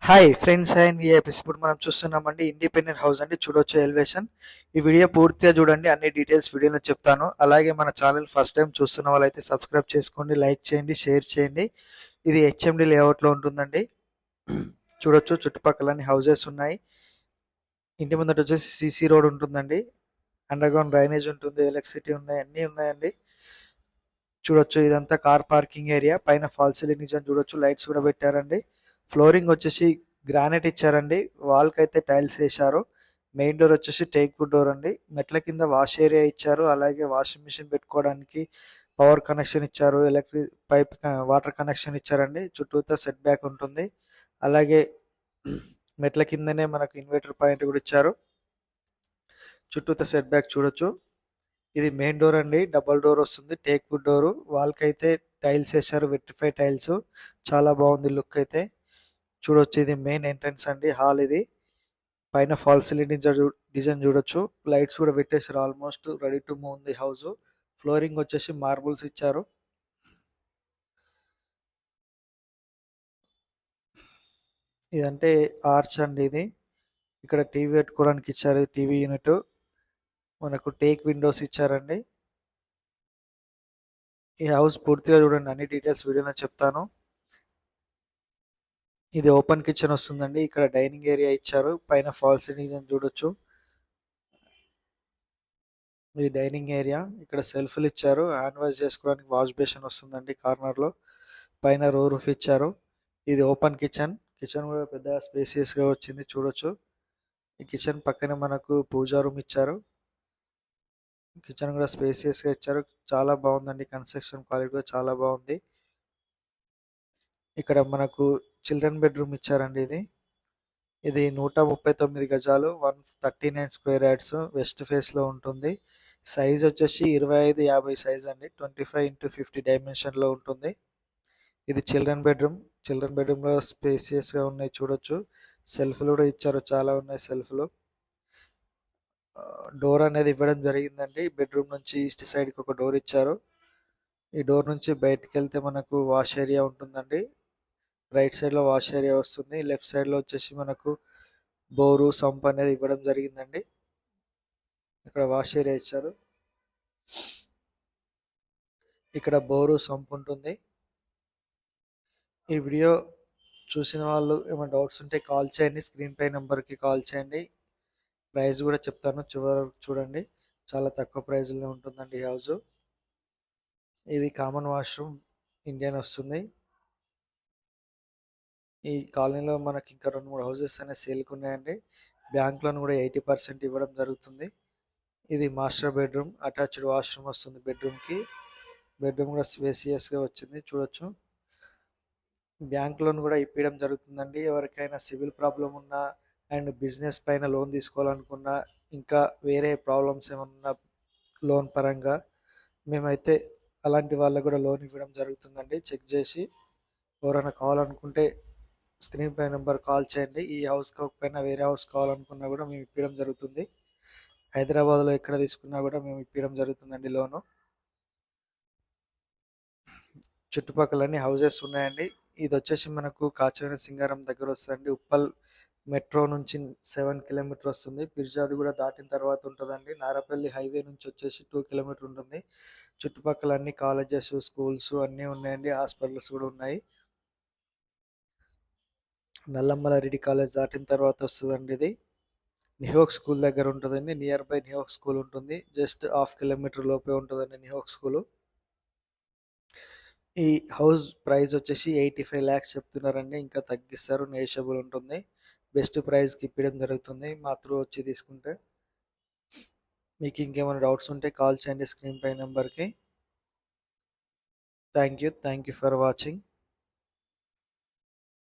Hi friends and ఈ episode మనం చూస్తున్నామండి ఇండిపెండెంట్ హౌస్ అండి చూడొచ్చు ఎలివేషన్. ఈ వీడియో పూర్తిగా చూడండి, అన్ని డీటెయిల్స్ వీడియోలో చెప్తాను. అలాగే మన ఛానల్ ఫస్ట్ టైం చూస్తున్న వాళ్ళైతే సబ్స్క్రైబ్ చేసుకోండి, లైక్ చేయండి, షేర్ చేయండి. ఇది హెచ్ఎండి లేఅవుట్లో ఉంటుందండి. చూడొచ్చు చుట్టుపక్కల అన్ని హౌసెస్ ఉన్నాయి. ఇంటి ముందట వచ్చేసి సీసీ రోడ్ ఉంటుందండి. అండర్ గ్రౌండ్ డ్రైనేజ్ ఉంటుంది, ఎలక్ట్రిసిటీ ఉన్నాయి, అన్నీ ఉన్నాయండి. చూడొచ్చు ఇదంతా కార్ పార్కింగ్ ఏరియా. పైన ఫాల్ సీలింగ్ డిజైన్ చూడొచ్చు, లైట్స్ కూడా పెట్టారండి. ఫ్లోరింగ్ వచ్చేసి గ్రానైట్ ఇచ్చారండి. వాల్ కి అయితే టైల్స్ వేశారు. మెయిన్ డోర్ వచ్చేసి టేక్ వుడ్ డోర్ అండి. మెట్ల కింద వాష్ ఏరియా ఇచ్చారు, అలాగే వాషింగ్ మిషన్ పెట్టుకోవడానికి పవర్ కనెక్షన్ ఇచ్చారు, ఎలక్ట్రిక్ పైప్ వాటర్ కనెక్షన్ ఇచ్చారండి. చుట్టూతో సెట్ బ్యాక్ ఉంటుంది. అలాగే మెట్ల కిందనే మనకు ఇన్వర్టర్ పాయింట్ కూడా ఇచ్చారు. చుట్టూతో సెట్ బ్యాక్ చూడొచ్చు. ఇది మెయిన్ డోర్ అండి, డబల్ డోర్ వస్తుంది, టేక్ వుడ్ డోర్. వాల్కి అయితే టైల్స్ వేశారు, వెట్రిఫై టైల్స్. చాలా బాగుంది లుక్ అయితే. చూడొచ్చు ఇది మెయిన్ ఎంట్రన్స్ అండి, హాల్ ఇది. పైన ఫాల్ సీలింగ్ డిజైన్ చూడొచ్చు, లైట్స్ కూడా పెట్టేశారు. ఆల్మోస్ట్ రెడీ టు మూవ్ ఉంది హౌస్. ఫ్లోరింగ్ వచ్చేసి మార్బుల్స్ ఇచ్చారు. ఇదంటే ఆర్చ్ అండి ఇది. ఇక్కడ టీవీ పెట్టుకోవడానికి ఇచ్చారు, టీవీ యూనిట్. మనకు టేక్ విండోస్ ఇచ్చారండి. ఈ హౌస్ పూర్తిగా చూడండి, అన్ని డీటెయిల్స్ వీడియోలో చెప్తాను. ఇది ఓపెన్ కిచెన్ వస్తుందండి. ఇక్కడ డైనింగ్ ఏరియా ఇచ్చారు, పైన ఫాల్ సీలింగ్ చూడొచ్చు. ఇది డైనింగ్ ఏరియా. ఇక్కడ సెల్ఫ్లు ఇచ్చారు, హ్యాండ్ వాష్ చేసుకోవడానికి వాష్ బేసిన్ వస్తుందండి కార్నర్ లో. పైన రో రూఫ్ ఇచ్చారు. ఇది ఓపెన్ కిచెన్. కిచెన్ కూడా పెద్ద స్పేసియస్ గా వచ్చింది చూడొచ్చు. ఈ కిచెన్ పక్కనే మనకు పూజా రూమ్ ఇచ్చారు. కిచెన్ కూడా స్పేసియస్ గా ఇచ్చారు. చాలా బాగుందండి, కన్స్ట్రక్షన్ క్వాలిటీ కూడా చాలా బాగుంది. ఇక్కడ మనకు చిల్డ్రన్ బెడ్రూమ్ ఇచ్చారండి. ఇది 139 గజాలు, 139 స్క్వేర్ యార్డ్స్, వెస్ట్ ఫేస్ లో ఉంటుంది. సైజ్ వచ్చేసి 25-50 సైజ్ అండి, 25x50 డైమెన్షన్ లో ఉంటుంది. ఇది చిల్డ్రన్ బెడ్రూమ్. చిల్డ్రన్ బెడ్రూమ్ లో స్పేసియస్ గా ఉన్నాయి చూడొచ్చు. సెల్ఫ్లు కూడా ఇచ్చారు, చాలా ఉన్నాయి సెల్ఫ్లు. డోర్ అనేది ఇవ్వడం జరిగిందండి. బెడ్రూమ్ నుంచి ఈస్ట్ సైడ్ కి ఒక డోర్ ఇచ్చారు. ఈ డోర్ నుంచి బయటకు వెళ్తే మనకు వాష్ ఏరియా ఉంటుందండి. రైట్ సైడ్ లో వాష్ ఏరియా వస్తుంది. లెఫ్ట్ సైడ్ లో వచ్చేసి మనకు బోరు సంప్ అనేది ఇవ్వడం జరిగిందండి. ఇక్కడ వాష్ ఏరియా ఇచ్చారు. ఇక్కడ బోరు సంప్ ఉంటుంది. ఈ వీడియో చూసిన వాళ్ళు ఏమైనా డౌట్స్ ఉంటే కాల్ చేయండి, స్క్రీన్ పై నెంబర్కి కాల్ చేయండి. ప్రైస్ కూడా చెప్తాను, చివరి చూడండి. చాలా తక్కువ ప్రైజ్లో ఉంటుందండి ఈ హౌస్. ఇది కామన్ వాష్రూమ్, ఇండియన్ వస్తుంది. ఈ కాలనీలో మనకి ఇంకా 2-3 హౌసెస్ అనేవి సేల్కి ఉన్నాయండి. బ్యాంక్ లోన్ కూడా 80% ఇవ్వడం జరుగుతుంది. ఇది మాస్టర్ బెడ్రూమ్, అటాచ్డ్ వాష్రూమ్ వస్తుంది బెడ్రూమ్కి. బెడ్రూమ్ కూడా స్పేసియస్గా వచ్చింది చూడొచ్చు. బ్యాంక్ లోన్ కూడా ఇప్పించడం జరుగుతుందండి. ఎవరికైనా సివిల్ ప్రాబ్లం ఉన్నా అండ్ బిజినెస్ పైన లోన్ తీసుకోవాలనుకున్నా, ఇంకా వేరే ప్రాబ్లమ్స్ ఏమన్నా లోన్ పరంగా, మేమైతే అలాంటి వాళ్ళకు కూడా లోన్ ఇవ్వడం జరుగుతుందండి. చెక్ చేసి ఎవరైనా కావాలనుకుంటే స్క్రీన్ పై నెంబర్ కాల్ చేయండి. ఈ హౌస్ కాకపోయినా వేరే హౌస్ కావాలనుకున్నా కూడా మేము ఇప్పించడం జరుగుతుంది. హైదరాబాద్లో ఎక్కడ తీసుకున్నా కూడా మేము ఇప్పించడం జరుగుతుందండి లోను. చుట్టుపక్కలన్నీ హౌసెస్ ఉన్నాయండి. ఇది వచ్చేసి మనకు కాచివేని సింగారం దగ్గర వస్తుందండి. ఉప్పల్ మెట్రో నుంచి 7 కిలోమీటర్ వస్తుంది. పిర్జాది కూడా దాటిన తర్వాత ఉంటుందండి. నారపల్లి హైవే నుంచి వచ్చేసి 2 కిలోమీటర్ ఉంటుంది. చుట్టుపక్కల అన్ని కాలేజెస్, స్కూల్స్ అన్నీ ఉన్నాయండి. హాస్పిటల్స్ కూడా ఉన్నాయి. నల్లమ్మల రెడ్డి కాలేజ్ దాటిన తర్వాత వస్తుందండి ఇది. నిహోక్ స్కూల్ దగ్గర ఉంటుందండి. నియర్ బై నిహోక్ స్కూల్ ఉంటుంది. జస్ట్ 1/2 కిలోమీటర్ లోపే ఉంటుందండి నిహోక్ స్కూల్. ఈ హౌస్ ప్రైస్ వచ్చేసి 85 lakhs చెప్తున్నారండి. ఇంకా తగ్గిస్తారు, నెగోషియబుల్ ఉంటుంది. బెస్ట్ ప్రైస్కి ఇప్పడం జరుగుతుంది మా త్రూ వచ్చి తీసుకుంటే. మీకు ఇంకేమైనా డౌట్స్ ఉంటే కాల్ చేయండి స్క్రీన్ పై నెంబర్కి. Thank you for watching.